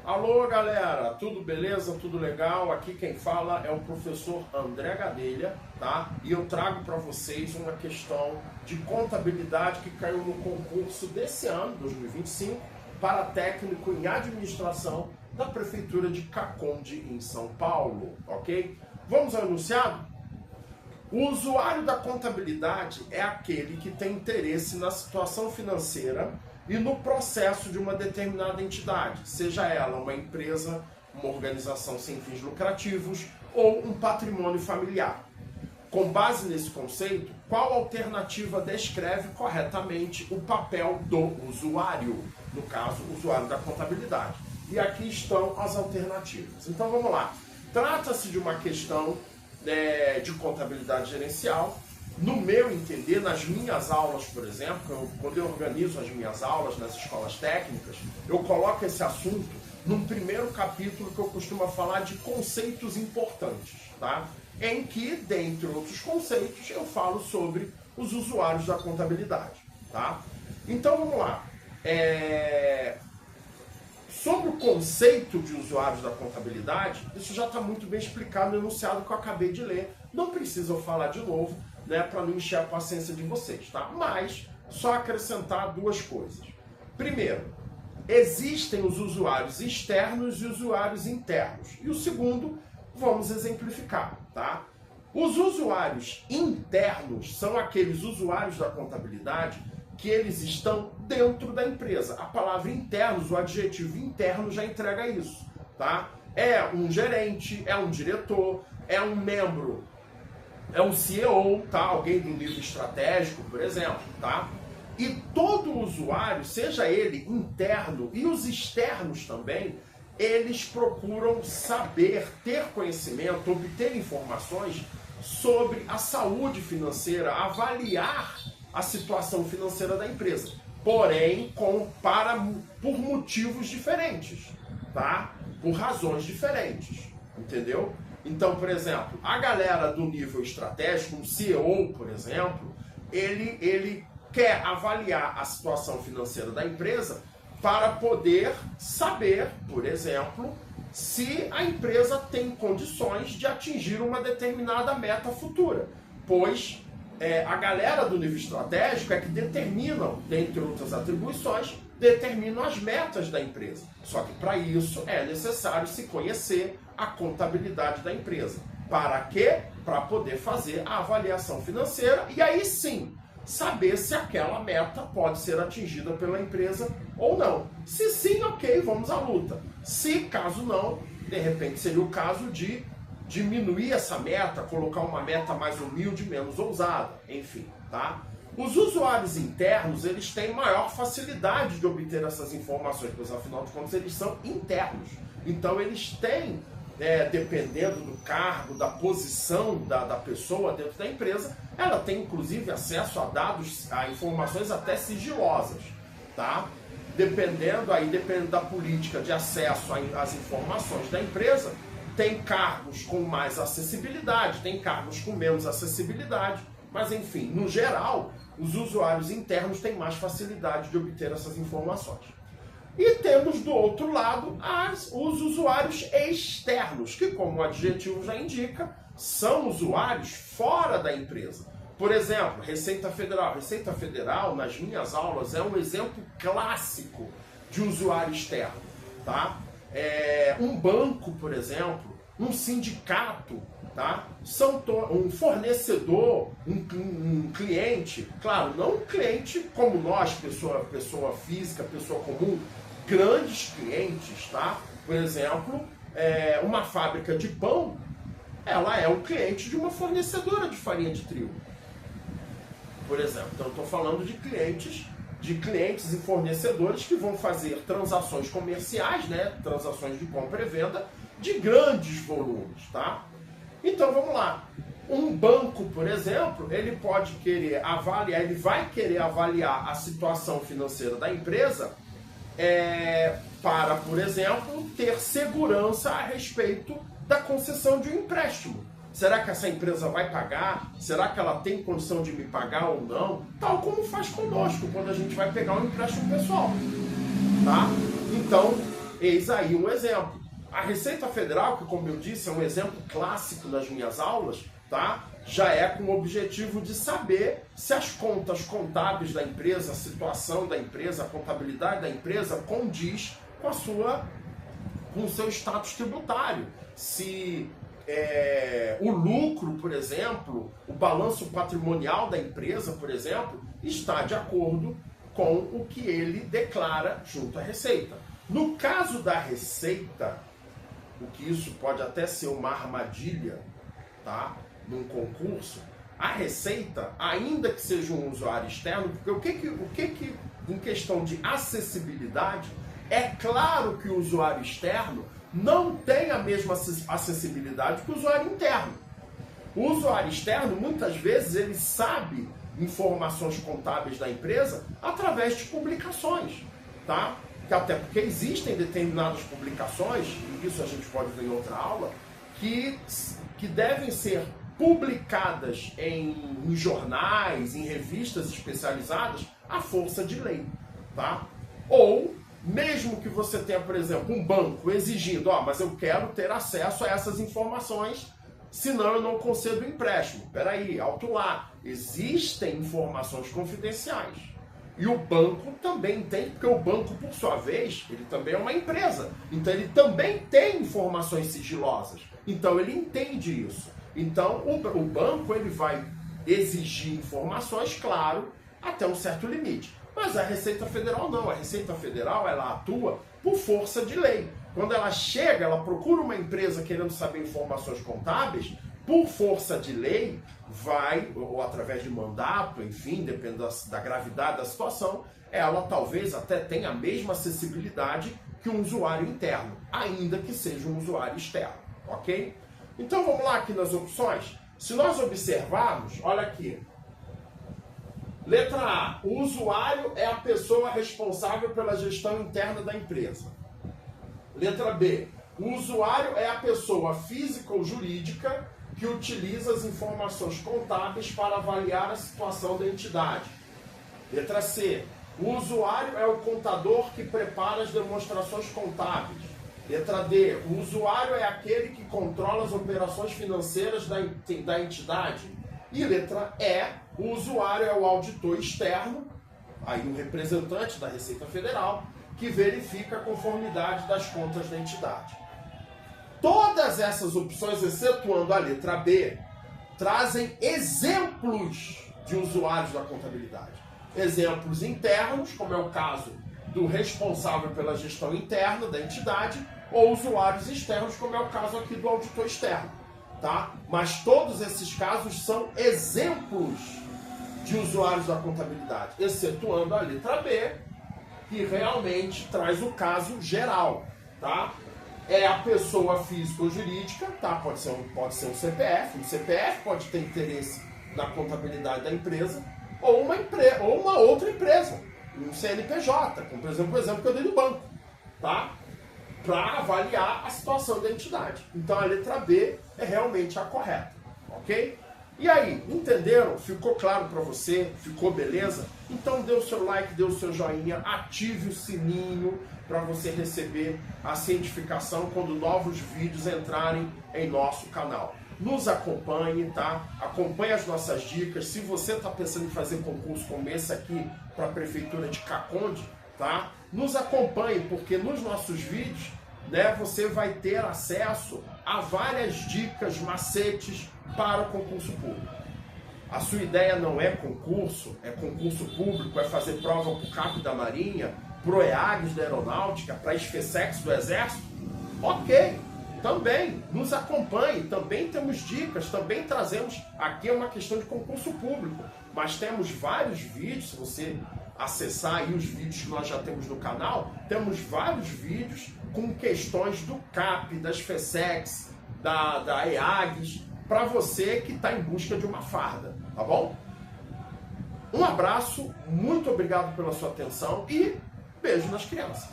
Alô galera, tudo beleza? Tudo legal? Aqui quem fala é o professor André Gadelha, tá? E eu trago para vocês uma questão de contabilidade que caiu no concurso desse ano, 2025, para técnico em administração da Prefeitura de Caconde, em São Paulo, ok? Vamos ao enunciado? O usuário da contabilidade é aquele que tem interesse na situação financeira e no processo de uma determinada entidade, seja ela uma empresa, uma organização sem fins lucrativos ou um patrimônio familiar. Com base nesse conceito, qual alternativa descreve corretamente o papel do usuário? No caso, o usuário da contabilidade. E aqui estão as alternativas. Então vamos lá. Trata-se de uma questão de contabilidade gerencial. No meu entender, nas minhas aulas, por exemplo, quando eu organizo as minhas aulas nas escolas técnicas, eu coloco esse assunto num primeiro capítulo que eu costumo falar de conceitos importantes, tá? Em que, dentre outros conceitos, eu falo sobre os usuários da contabilidade, tá? Então, vamos lá. Sobre o conceito de usuários da contabilidade, isso já está muito bem explicado no enunciado que eu acabei de ler. Não precisa eu falar de novo, né, para não encher a paciência de vocês, tá? Mas só acrescentar duas coisas. Primeiro, existem os usuários externos e usuários internos. E o segundo, vamos exemplificar, tá? Os usuários internos são aqueles usuários da contabilidade que eles estão dentro da empresa. A palavra internos, o adjetivo interno já entrega isso, tá? É um gerente, é um diretor, é um membro, é um CEO, tá? Alguém do nível estratégico, por exemplo, tá? E todo usuário, seja ele interno e os externos também, eles procuram saber, ter conhecimento, obter informações sobre a saúde financeira, avaliar a situação financeira da empresa, porém por motivos diferentes, tá? Por razões diferentes, entendeu? Então, por exemplo, a galera do nível estratégico, um CEO, por exemplo, ele quer avaliar a situação financeira da empresa para poder saber, por exemplo, se a empresa tem condições de atingir uma determinada meta futura, pois a galera do nível estratégico é que determinam, dentre outras atribuições, determinam as metas da empresa. Só que para isso é necessário se conhecer a contabilidade da empresa. Para quê? Para poder fazer a avaliação financeira e aí sim saber se aquela meta pode ser atingida pela empresa ou não. Se sim, ok, vamos à luta. Se caso não, de repente seria o caso de diminuir essa meta, colocar uma meta mais humilde, menos ousada, enfim, tá? Os usuários internos, eles têm maior facilidade de obter essas informações, pois afinal de contas eles são internos. Então eles têm, dependendo do cargo, da posição da pessoa dentro da empresa, ela tem inclusive acesso a dados, a informações até sigilosas, tá? Dependendo da política de acesso às informações da empresa, tem cargos com mais acessibilidade, tem cargos com menos acessibilidade, mas enfim, no geral, os usuários internos têm mais facilidade de obter essas informações. E temos do outro lado os usuários externos, que como o adjetivo já indica, são usuários fora da empresa. Por exemplo, Receita Federal. Receita Federal, nas minhas aulas, é um exemplo clássico de usuário externo, tá? Um banco, por exemplo, um sindicato, tá? Um fornecedor, um cliente, claro, não um cliente como nós, pessoa física, pessoa comum, grandes clientes, tá? Por exemplo, uma fábrica de pão, ela é um cliente de uma fornecedora de farinha de trigo, por exemplo. Então eu estou falando de clientes e fornecedores que vão fazer transações comerciais, né? Transações de compra e venda de grandes volumes, tá? Então vamos lá. Um banco, por exemplo, ele pode querer avaliar, ele vai querer avaliar a situação financeira da empresa para, por exemplo, ter segurança a respeito da concessão de um empréstimo. Será que essa empresa vai pagar? Será que ela tem condição de me pagar ou não? Tal como faz conosco quando a gente vai pegar um empréstimo pessoal, tá? Então, Eis aí um exemplo. A Receita Federal, que como eu disse, é um exemplo clássico das minhas aulas, tá? Já é com o objetivo de saber se as contas contábeis da empresa, a situação da empresa, a contabilidade da empresa condiz com o seu status tributário. Se o lucro, por exemplo, o balanço patrimonial da empresa, por exemplo, está de acordo com o que ele declara junto à Receita. No caso da Receita, o que isso pode até ser uma armadilha, tá? Num concurso, a Receita, ainda que seja um usuário externo, porque o que em questão de acessibilidade, é claro que o usuário externo não tem a mesma acessibilidade que o usuário interno. O usuário externo, muitas vezes, ele sabe informações contábeis da empresa através de publicações, tá? Até porque existem determinadas publicações, e isso a gente pode ver em outra aula, que devem ser publicadas em jornais, em revistas especializadas, à força de lei, tá? Ou, mesmo que você tenha, por exemplo, um banco exigindo, mas eu quero ter acesso a essas informações, senão eu não concedo o empréstimo. Peraí, alto lá. Existem informações confidenciais. E o banco também tem, porque o banco, por sua vez, ele também é uma empresa. Então ele também tem informações sigilosas. Então ele entende isso. Então o banco ele vai exigir informações, claro, até um certo limite. Mas a Receita Federal não. A Receita Federal ela atua por força de lei. Quando ela chega, ela procura uma empresa querendo saber informações contábeis, por força de lei, vai, ou através de mandato, enfim, dependendo da gravidade da situação, ela talvez até tenha a mesma acessibilidade que um usuário interno, ainda que seja um usuário externo, ok? Então vamos lá aqui nas opções. Se nós observarmos, olha aqui. Letra A, o usuário é a pessoa responsável pela gestão interna da empresa. Letra B, o usuário é a pessoa física ou jurídica que utiliza as informações contábeis para avaliar a situação da entidade. Letra C, o usuário é o contador que prepara as demonstrações contábeis. Letra D, o usuário é aquele que controla as operações financeiras da entidade. E letra E, o usuário é o auditor externo, aí um representante da Receita Federal, que verifica a conformidade das contas da entidade. Todas essas opções, excetuando a letra B, trazem exemplos de usuários da contabilidade. Exemplos internos, como é o caso do responsável pela gestão interna da entidade, ou usuários externos, como é o caso aqui do auditor externo. Tá? Mas todos esses casos são exemplos de usuários da contabilidade, excetuando a letra B, que realmente traz o caso geral. Tá? É a pessoa física ou jurídica, tá? Pode ser um CPF, pode ter interesse na contabilidade da empresa, ou uma outra empresa, um CNPJ, como por exemplo o exemplo que eu dei do banco, tá? Para avaliar a situação da entidade. Então a letra B é realmente a correta, ok? E aí, entenderam? Ficou claro para você? Ficou beleza? Então dê o seu like, dê o seu joinha, ative o sininho para você receber a cientificação quando novos vídeos entrarem em nosso canal. Nos acompanhe, tá? Acompanhe as nossas dicas. Se você está pensando em fazer concurso como esse aqui para a Prefeitura de Caconde, tá? Nos acompanhe, porque nos nossos vídeos, né, você vai ter acesso a várias dicas, macetes para o concurso público. A sua ideia não é concurso público, é fazer prova para o CAP da Marinha, pro EAGS da Aeronáutica, para a SFSEX do Exército? Ok, também nos acompanhe, também temos dicas, também trazemos, aqui é uma questão de concurso público, mas temos vários vídeos, se você acessar aí os vídeos que nós já temos no canal, temos vários vídeos com questões do CAP, das SFSEX, da EAGS, para você que está em busca de uma farda, tá bom? Um abraço, muito obrigado pela sua atenção e beijo nas crianças.